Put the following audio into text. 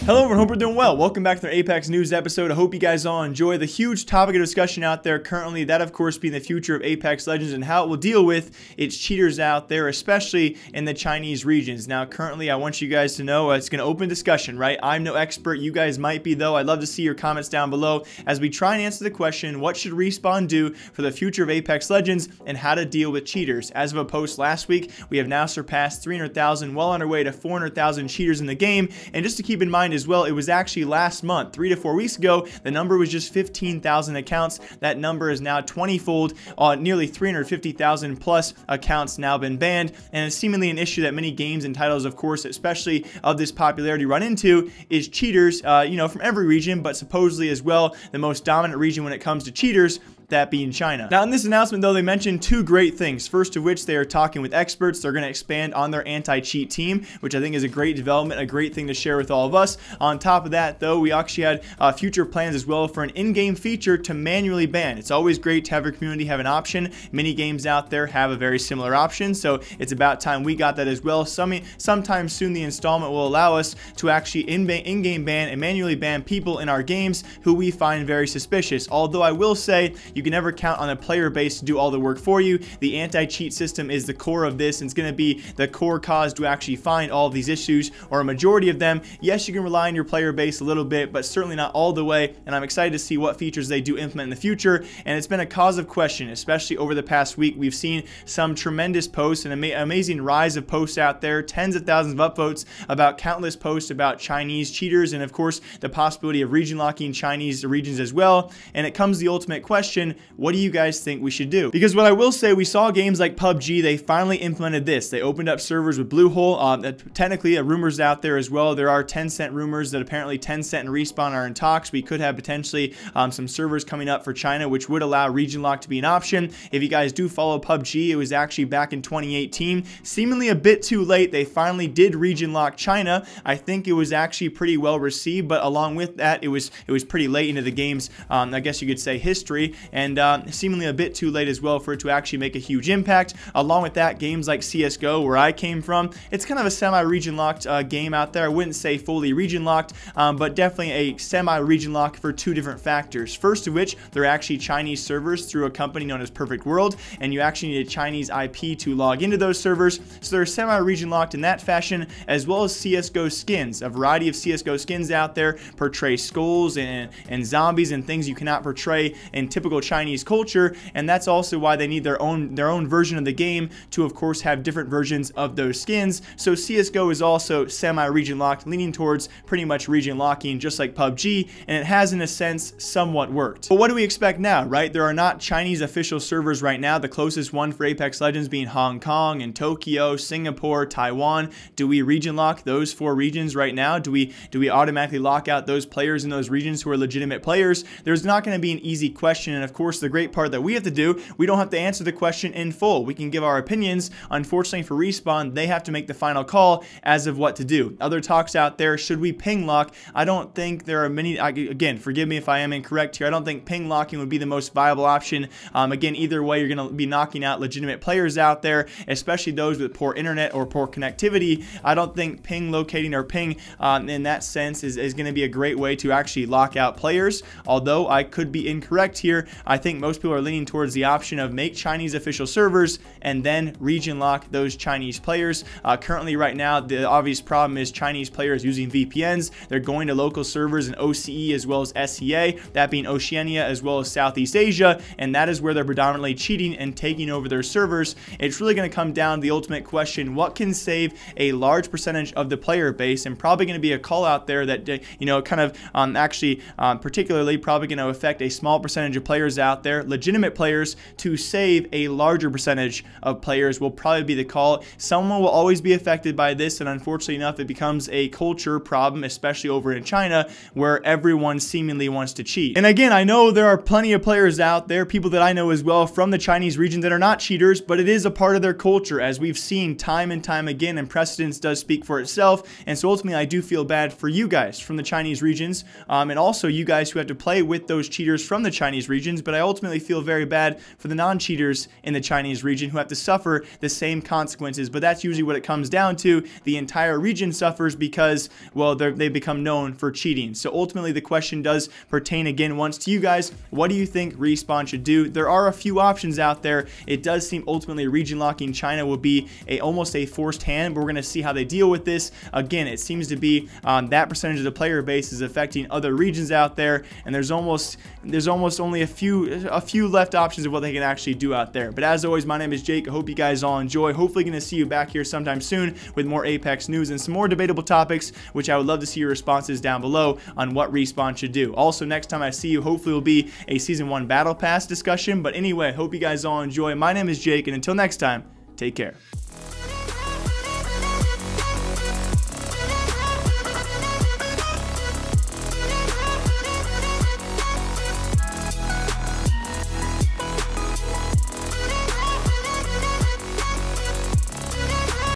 Hello everyone, hope you're doing well. Welcome back to the Apex News episode. I hope you guys all enjoy the huge topic of discussion out there currently, that of course being the future of Apex Legends and how it will deal with its cheaters out there, especially in the Chinese regions. Now currently I want you guys to know it's going to open discussion, right? I'm no expert, you guys might be though. I'd love to see your comments down below as we try and answer the question, what should Respawn do for the future of Apex Legends and how to deal with cheaters? As of a post last week, we have now surpassed 300,000, well on our way to 400,000 cheaters in the game. And just to keep in mind as well, it was actually last month, 3 to 4 weeks ago, the number was just 15,000 accounts. That number is now 20-fold, nearly 350,000 plus accounts now been banned, and it's seemingly an issue that many games and titles, of course, especially of this popularity, run into is cheaters, from every region, but supposedly as well the most dominant region when it comes to cheaters, that being China. Now in this announcement though, they mentioned two great things. First of which, they are talking with experts. They're going to expand on their anti-cheat team, which I think is a great development, a great thing to share with all of us. On top of that though, we actually had future plans as well for an in-game feature to manually ban. It's always great to have your community have an option. Many games out there have a very similar option, so it's about time we got that as well. Sometime soon the installment will allow us to actually in-game ban and manually ban people in our games who we find very suspicious. Although I will say, you can never count on a player base to do all the work for you. The anti-cheat system is the core of this, and it's going to be the core cause to actually find all of these issues, or a majority of them. Yes, you can rely on your player base a little bit, but certainly not all the way, and I'm excited to see what features they do implement in the future. And it's been a cause of question, especially over the past week. We've seen some tremendous posts, an amazing rise of posts out there, tens of thousands of upvotes about countless posts about Chinese cheaters, and of course the possibility of region locking Chinese regions as well. And it comes to the ultimate question, what do you guys think we should do? Because what I will say, we saw games like PUBG, they finally implemented this. They opened up servers with Bluehole. Technically, rumors out there as well. There are Tencent rumors that apparently Tencent and Respawn are in talks. We could have potentially some servers coming up for China, which would allow region lock to be an option. If you guys do follow PUBG, it was actually back in 2018. Seemingly a bit too late. They finally did region lock China. I think it was actually pretty well received, but along with that, it was pretty late into the game's, I guess you could say, history. And seemingly a bit too late as well for it to actually make a huge impact. Along with that, games like CSGO, where I came from, it's kind of a semi-region locked game out there. I wouldn't say fully region locked, but definitely a semi-region lock for two different factors. First of which, they're actually Chinese servers through a company known as Perfect World, and you actually need a Chinese IP to log into those servers, so they're semi-region locked in that fashion, as well as CSGO skins. A variety of CSGO skins out there portray skulls and zombies and things you cannot portray in typical Chinese culture, and that's also why they need their own version of the game to of course have different versions of those skins. So CSGO is also semi-region locked, leaning towards pretty much region locking just like PUBG, and it has in a sense somewhat worked. But what do we expect now, right? There are not Chinese official servers right now, the closest one for Apex Legends being Hong Kong and Tokyo, Singapore, Taiwan. Do we region lock those 4 regions right now? Do we automatically lock out those players in those regions who are legitimate players? There's not going to be an easy question, and of course the great part that we have to do, we don't have to answer the question in full. We can give our opinions. Unfortunately for Respawn, they have to make the final call as of what to do. Other talks out there, should we ping lock? I don't think there are many, again, forgive me if I am incorrect here, I don't think ping locking would be the most viable option. Again, either way, you're going to be knocking out legitimate players out there, especially those with poor internet or poor connectivity. I don't think ping locating or ping in that sense is going to be a great way to actually lock out players, although I could be incorrect here. I think most people are leaning towards the option of make Chinese official servers and then region lock those Chinese players. Currently right now, the obvious problem is Chinese players using VPNs. They're going to local servers in OCE as well as SEA, that being Oceania as well as Southeast Asia, and that is where they're predominantly cheating and taking over their servers. It's really going to come down to the ultimate question, what can save a large percentage of the player base? And probably going to be a call out there that particularly probably going to affect a small percentage of players out there, legitimate players, to save a larger percentage of players will probably be the call. Someone will always be affected by this, and unfortunately enough, it becomes a culture problem, especially over in China, where everyone seemingly wants to cheat. And again, I know there are plenty of players out there, people that I know as well from the Chinese region, that are not cheaters, but it is a part of their culture, as we've seen time and time again, and precedence does speak for itself. And so ultimately, I do feel bad for you guys from the Chinese regions, and also you guys who have to play with those cheaters from the Chinese regions, but I ultimately feel very bad for the non-cheaters in the Chinese region who have to suffer the same consequences. But that's usually what it comes down to. The entire region suffers because, well, they become known for cheating. So ultimately, the question does pertain again once to you guys. What do you think Respawn should do? There are a few options out there. It does seem ultimately region locking China will be almost a forced hand, but we're going to see how they deal with this. Again, it seems to be that percentage of the player base is affecting other regions out there, and there's almost only a few left options of what they can actually do out there. But as always, my name is Jake. I hope you guys all enjoy. Hopefully going to see you back here sometime soon with more Apex news and some more debatable topics, which I would love to see your responses down below on what Respawn should do. Also, next time I see you, hopefully will be a Season 1 Battle Pass discussion. But anyway, hope you guys all enjoy. My name is Jake, and until next time, take care.